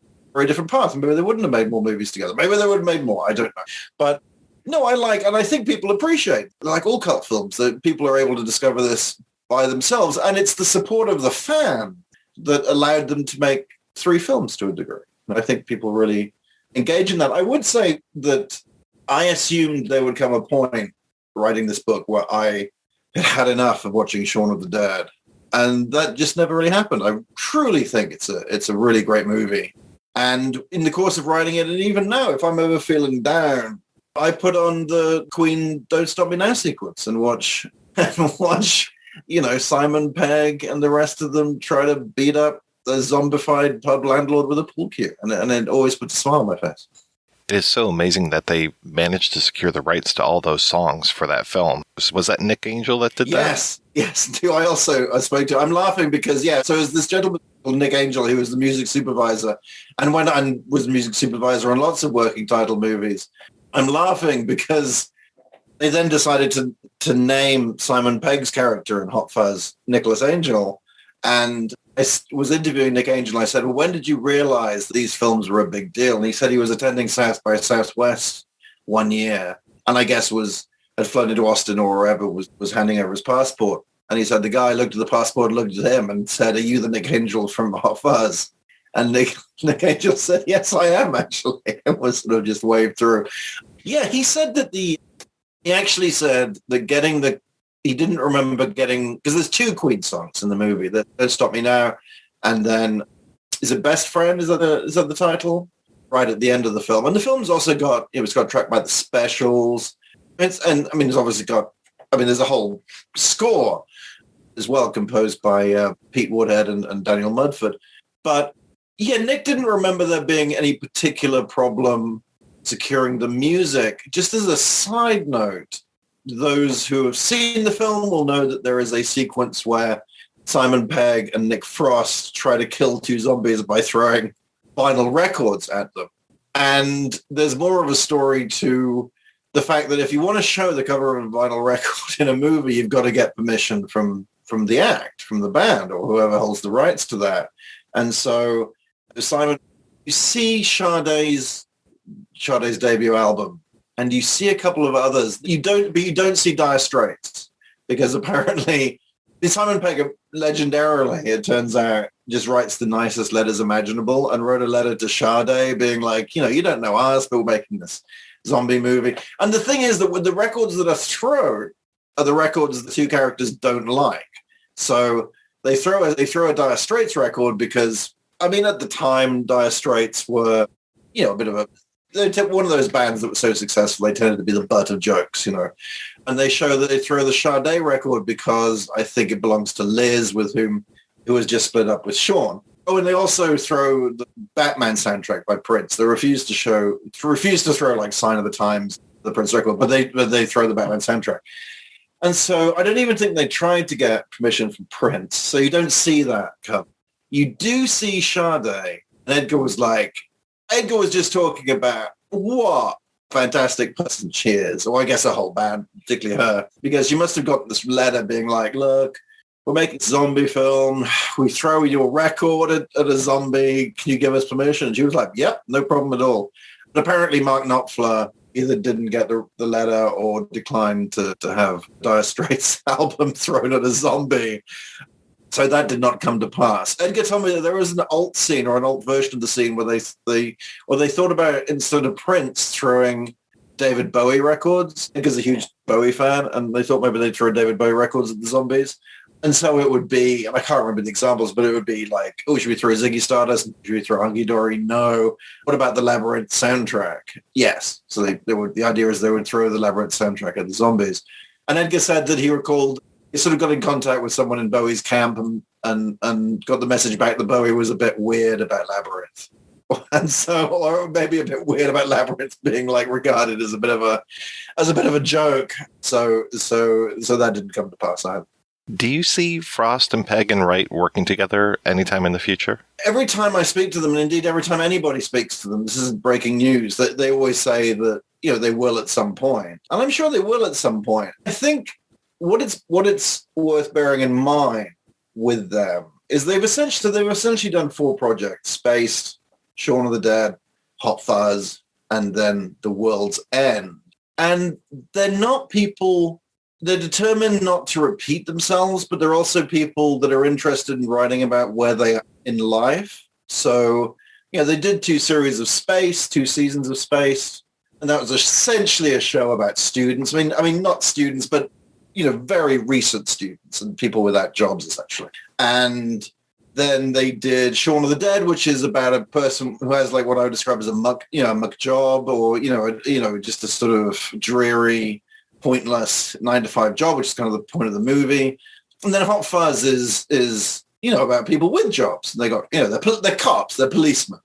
path. Maybe they wouldn't have made more movies together. Maybe they would have made more. I don't know. But no, and I think people appreciate, like all cult films, that people are able to discover this by themselves. And it's the support of the fan that allowed them to make 3 films to a degree. And I think people really engage in that. I would say that I assumed there would come a point writing this book where I had enough of watching Shaun of the Dead. And that just never really happened. I truly think it's a really great movie. And in the course of writing it, and even now, if I'm ever feeling down, I put on the Queen Don't Stop Me Now sequence and watch, Simon Pegg and the rest of them try to beat up the zombified pub landlord with a pool cue. And it always puts a smile on my face. It is so amazing that they managed to secure the rights to all those songs for that film. Was that Nick Angel that did that? Yes. I spoke to. I'm laughing because, so it was this gentleman called Nick Angel who was the music supervisor and was music supervisor on lots of working title movies. I'm laughing because they then decided to name Simon Pegg's character in Hot Fuzz Nicholas Angel. And I was interviewing Nick Angel and I said, well, when did you realize these films were a big deal? And he said he was attending South by Southwest one year and I guess had flown into Austin or wherever, was handing over his passport. And he said the guy looked at the passport, looked at him and said, are you the Nick Angel from Hot Fuzz? And Nick Angel said, yes, I am actually. And was sort of just waved through. Yeah, he said that he actually said that he didn't remember getting, because there's 2 Queen songs in the movie, that Don't Stop Me Now, and then, is it Best Friend? Is that the title? Right at the end of the film. And the film's also it's got tracked by the Specials. There's a whole score as well, composed by Pete Woodhead and Daniel Mudford. But yeah, Nick didn't remember there being any particular problem securing the music. Just as a side note, those who have seen the film will know that there is a sequence where Simon Pegg and Nick Frost try to kill 2 zombies by throwing vinyl records at them. And there's more of a story to the fact that if you want to show the cover of a vinyl record in a movie, you've got to get permission from the act, from the band, or whoever holds the rights to that. And so Simon, you see Sade's debut album, and you see a couple of others. You don't see Dire Straits, because apparently Simon Pegg, legendarily, it turns out, just writes the nicest letters imaginable, and wrote a letter to Sade being like, you don't know us, but we're making this zombie movie. And the thing is that with the records that are thrown are the records the 2 characters don't like. So they throw a Dire Straits record because, at the time, Dire Straits were, a bit of one of those bands that were so successful, they tended to be the butt of jokes, And they throw the Sade record because I think it belongs to Liz, who was just split up with Shaun. Oh, and they also throw the Batman soundtrack by Prince. They refuse to throw like Sign of the Times, the Prince record, but they throw the Batman soundtrack. And so I don't even think they tried to get permission from Prince. So you don't see that come. You do see Sade, and Edgar was just talking about what fantastic person she is, or I guess a whole band, particularly her, because she must have got this letter being like, look, we're making a zombie film. We throw your record at a zombie. Can you give us permission? And she was like, yep, no problem at all. But apparently Mark Knopfler either didn't get the letter or declined to have Dire Straits' album thrown at a zombie. So that did not come to pass. Edgar told me that there was an alt scene or an alt version of the scene where they thought about, instead of Prince throwing David Bowie records, Edgar's a huge Bowie fan, and they thought maybe they'd throw David Bowie records at the zombies. And so it would be, and I can't remember the examples, but it would be like, oh, should we throw Ziggy Stardust? Should we throw Hunky Dory? No. What about the Labyrinth soundtrack? Yes. So the idea is they would throw the Labyrinth soundtrack at the zombies. And Edgar said that he recalled, he sort of got in contact with someone in Bowie's camp and got the message back that Bowie was a bit weird about Labyrinth. And so, or maybe a bit weird about Labyrinth being like regarded as a bit of a joke. So that didn't come to pass either. Do you see Frost and Pegg and Wright working together anytime in the future? Every time I speak to them, and indeed every time anybody speaks to them, this isn't breaking news, that they always say that, they will at some point. And I'm sure they will at some point. I think what it's worth bearing in mind with them is they've essentially done 4 projects: Spaced, Shaun of the Dead, Hot Fuzz, and then The World's End. And they're not people... They're determined not to repeat themselves, but they're also people that are interested in writing about where they are in life. So, they did 2 series of Space, 2 seasons of Space, and that was essentially a show about students. I mean, not students, but, very recent students and people without jobs, essentially. And then they did Shaun of the Dead, which is about a person who has like what I would describe as a muck job, or, just a sort of dreary, pointless 9-to-5 job, which is kind of the point of the movie. And then Hot Fuzz is about people with jobs. They got, they're cops, they're policemen.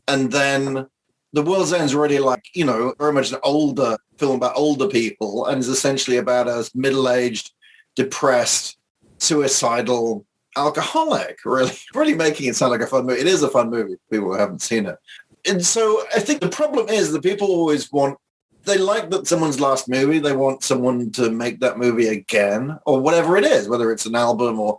And then The World's End is already like, very much an older film about older people, and is essentially about a middle-aged, depressed, suicidal alcoholic, really making it sound like a fun movie. It is a fun movie for people who haven't seen it. And so I think the problem is that people always they like that someone's last movie. They want someone to make that movie again, or whatever it is, whether it's an album or,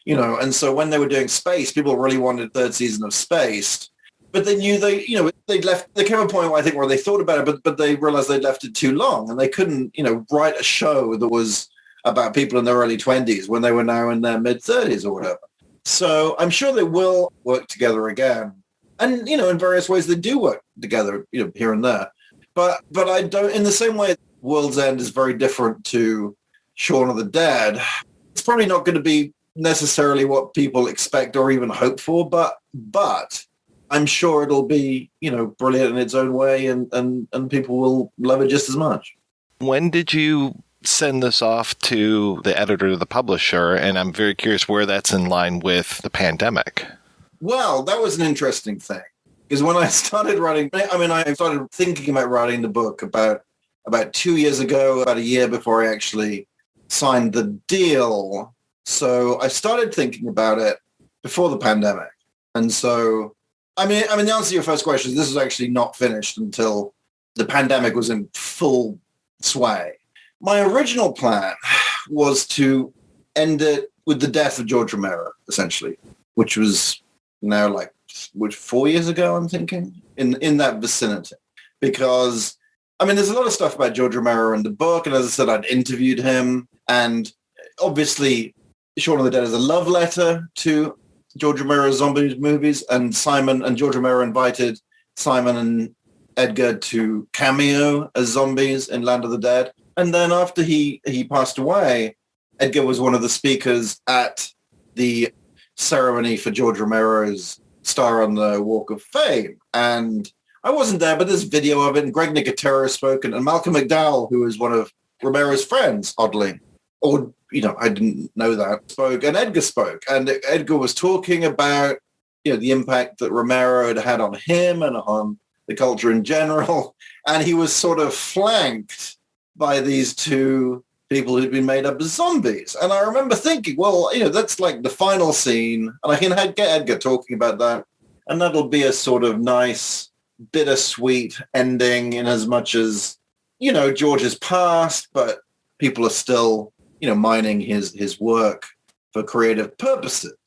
and so when they were doing Space, people really wanted 3rd season of Space, but they knew there came a point where I think where they thought about it, but they realized they'd left it too long, and they couldn't, write a show that was about people in their early 20s when they were now in their mid-30s or whatever. So I'm sure they will work together again. And, in various ways they do work together, here and there. But I don't, in the same way World's End is very different to Shaun of the Dead, it's probably not going to be necessarily what people expect or even hope for, but I'm sure it'll be, brilliant in its own way, and people will love it just as much. When did you send this off to the editor, the publisher? And I'm very curious where that's in line with the pandemic. Well, that was an interesting thing. Because when I started writing, I started thinking about writing the book about 2 years ago, about a year before I actually signed the deal. So I started thinking about it before the pandemic. And so, the answer to your first question is this was actually not finished until the pandemic was in full sway. My original plan was to end it with the death of George Romero, essentially, which was now 4 years ago, I'm thinking, in that vicinity. Because, there's a lot of stuff about George Romero in the book, and as I said, I'd interviewed him, and obviously Shaun of the Dead is a love letter to George Romero's zombie movies, and George Romero invited Simon and Edgar to cameo as zombies in Land of the Dead. And then after he passed away, Edgar was one of the speakers at the ceremony for George Romero's Star on the Walk of Fame. And I wasn't there, but there's video of it, and Greg Nicotero spoke, and Malcolm McDowell, who is one of Romero's friends, oddly, or, I didn't know that, spoke, and Edgar spoke. And Edgar was talking about, the impact that Romero had on him and on the culture in general. And he was sort of flanked by these 2 people who'd been made up as zombies. And I remember thinking, well, that's like the final scene, and I can get Edgar talking about that, and that'll be a sort of nice, bittersweet ending in as much as, George has passed, but people are still, mining his work for creative purposes.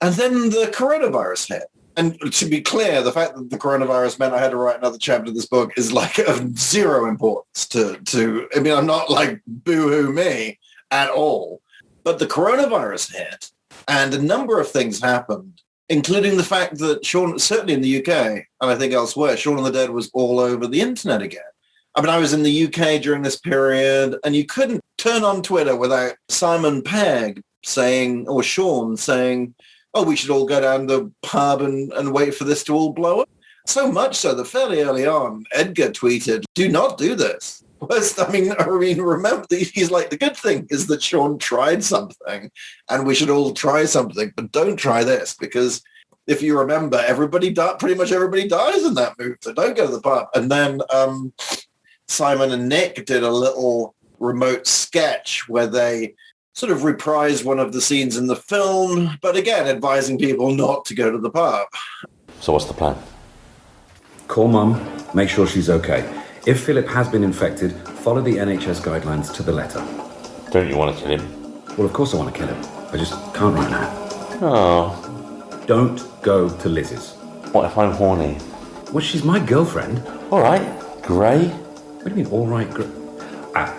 And then the coronavirus hit. And to be clear, the fact that the coronavirus meant I had to write another chapter of this book is of zero importance to I'm not like boo-hoo me at all. But the coronavirus hit, and a number of things happened, including the fact that certainly in the UK, and I think elsewhere, Shaun of the Dead was all over the internet again. I was in the UK during this period, and you couldn't turn on Twitter without Simon Pegg or Shaun saying, oh, we should all go down the pub and wait for this to all blow up. So much so that fairly early on, Edgar tweeted, do not do this. Remember, he's like, the good thing is that Shaun tried something, and we should all try something, but don't try this, because if you remember, pretty much everybody dies in that movie, so don't go to the pub. And then Simon and Nick did a little remote sketch where they sort of reprised one of the scenes in the film, but again, advising people not to go to the pub. So what's the plan? Call Mum, make sure she's okay. If Philip has been infected, follow the NHS guidelines to the letter. Don't you want to kill him? Well, of course I want to kill him. I just can't right now. Oh. Don't go to Liz's. What if I'm horny? Well, she's my girlfriend. All right. Grey? What do you mean, all right,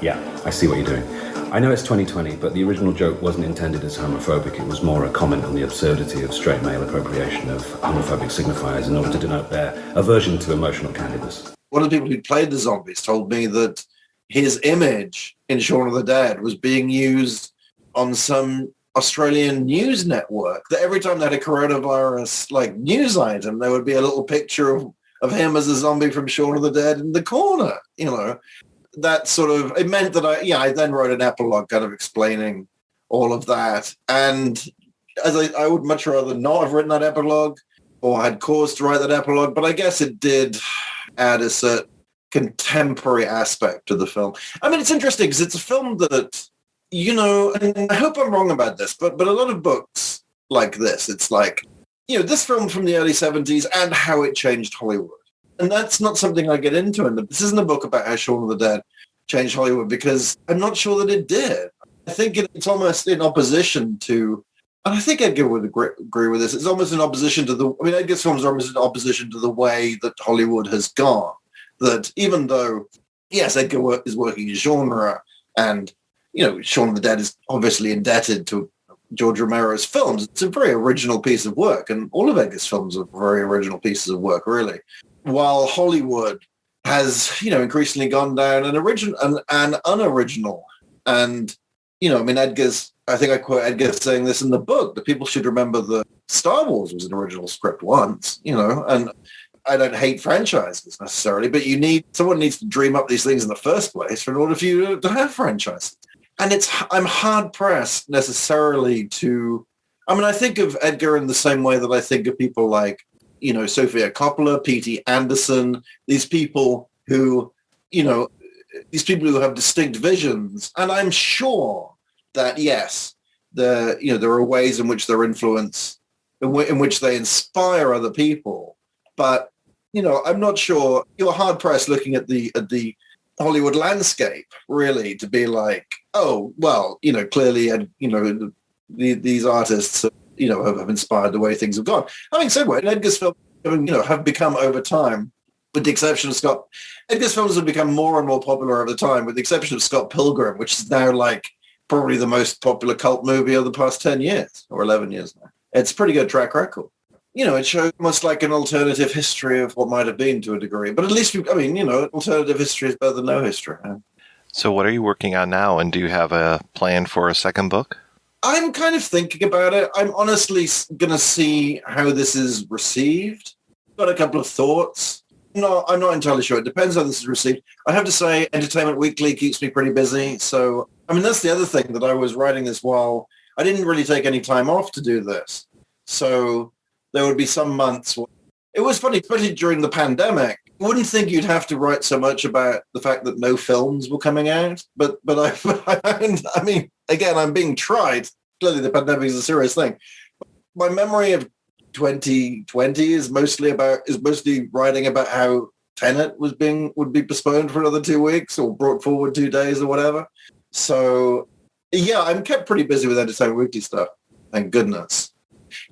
yeah, I see what you're doing. I know it's 2020, but the original joke wasn't intended as homophobic. It was more a comment on the absurdity of straight male appropriation of homophobic signifiers in order to denote their aversion to emotional candidness. One of the people who played the zombies told me that his image in Shaun of the Dead was being used on some Australian news network, that every time they had a coronavirus like news item, there would be a little picture of him as a zombie from Shaun of the Dead in the corner, you know. That sort of, it meant that I then wrote an epilogue kind of explaining all of that. And as I would much rather not have written that epilogue or had cause to write that epilogue, but I guess it did add a certain contemporary aspect to the film. I mean, it's interesting because it's a film that, you know, and I hope I'm wrong about this, but a lot of books like this, it's like, you know, this film from the early 70s and how it changed Hollywood. And that's not something I get into. And this isn't a book about how Shaun of the Dead changed Hollywood, because I'm not sure that it did. I think it's almost in opposition to, and I think Edgar would agree with this, it's almost in opposition to Edgar's films are almost in opposition to the way that Hollywood has gone. That even though, yes, Edgar is working in genre, and, you know, Shaun of the Dead is obviously indebted to George Romero's films, it's a very original piece of work, and all of Edgar's films are very original pieces of work, really. While Hollywood has, you know, increasingly gone down an unoriginal. And, you know, I mean, I think I quote Edgar saying this in the book, that people should remember that Star Wars was an original script once, you know, and I don't hate franchises necessarily, but someone needs to dream up these things in the first place in order for you to have franchises. And I'm hard pressed necessarily to, I mean, I think of Edgar in the same way that I think of people like, you know, Sofia Coppola, P.T. Anderson, these people who, you know, have distinct visions. And I'm sure that, yes, there are ways in which their influence, in which they inspire other people. But, you know, I'm not sure, you're hard pressed looking at the Hollywood landscape, really, to be like, oh, well, you know, clearly, you know, these artists, you know, have inspired the way things have gone. Having said that, Edgar's films, you know, have become over time, with the exception of Scott, Edgar's films have become more and more popular over time, with the exception of Scott Pilgrim, which is now like probably the most popular cult movie of the past 10 years or 11 years now. It's a pretty good track record. You know, it shows almost like an alternative history of what might have been to a degree. But at least, I mean, you know, alternative history is better than no history. So what are you working on now? And do you have a plan for a second book? I'm kind of thinking about it. I'm honestly going to see how this is received. Got a couple of thoughts. No, I'm not entirely sure. It depends how this is received. I have to say, Entertainment Weekly keeps me pretty busy. So, I mean, that's the other thing, that I was writing this while I didn't really take any time off to do this. So there would be some months. It was funny, especially during the pandemic. I wouldn't think you'd have to write so much about the fact that no films were coming out. But I mean, again, I'm being tried. Clearly, the pandemic is a serious thing. My memory of 2020 is mostly writing about how Tenet would be postponed for another 2 weeks or brought forward 2 days or whatever. So, yeah, I'm kept pretty busy with Entertainment Weekly stuff. Thank goodness.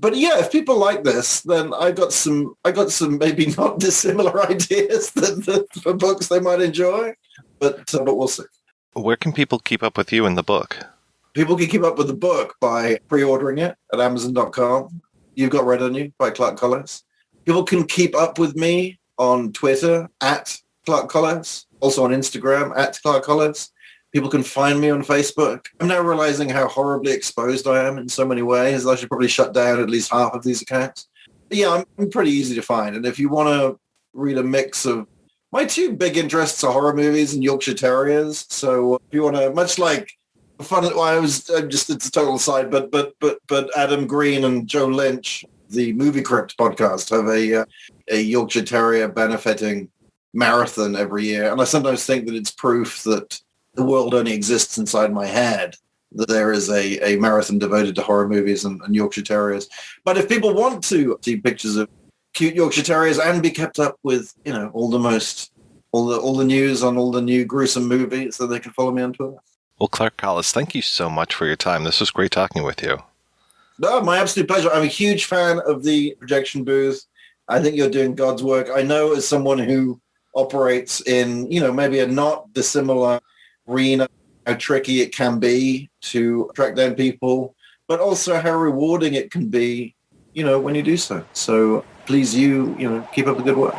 But yeah, if people like this, then I got some maybe not dissimilar ideas for books they might enjoy. But we'll see. Where can people keep up with you in the book? People can keep up with the book by pre-ordering it at Amazon.com. You've Got Red on You by Clark Collis. People can keep up with me on Twitter at Clark Collis, also on Instagram at Clark Collis. People can find me on Facebook. I'm now realizing how horribly exposed I am in so many ways. I should probably shut down at least half of these accounts. But yeah, I'm pretty easy to find. And if you want to read a mix of, my two big interests are horror movies and Yorkshire Terriers. So if you want to, much like fun, it's a total aside, but Adam Green and Joe Lynch, the Movie Crypt podcast, have a Yorkshire Terrier benefiting marathon every year. And I sometimes think that it's proof that the world only exists inside my head, that there is a marathon devoted to horror movies and Yorkshire Terriers. But if people want to see pictures of cute Yorkshire Terriers and be kept up with, all the news on all the new gruesome movies, then they can follow me on Twitter. Well, Clark Collis, thank you so much for your time. This was great talking with you. No, my absolute pleasure. I'm a huge fan of the projection booth. I think you're doing God's work. I know as someone who operates in, maybe a not dissimilar arena, how tricky it can be to track down people, but also how rewarding it can be, when you do so. So please, keep up the good work.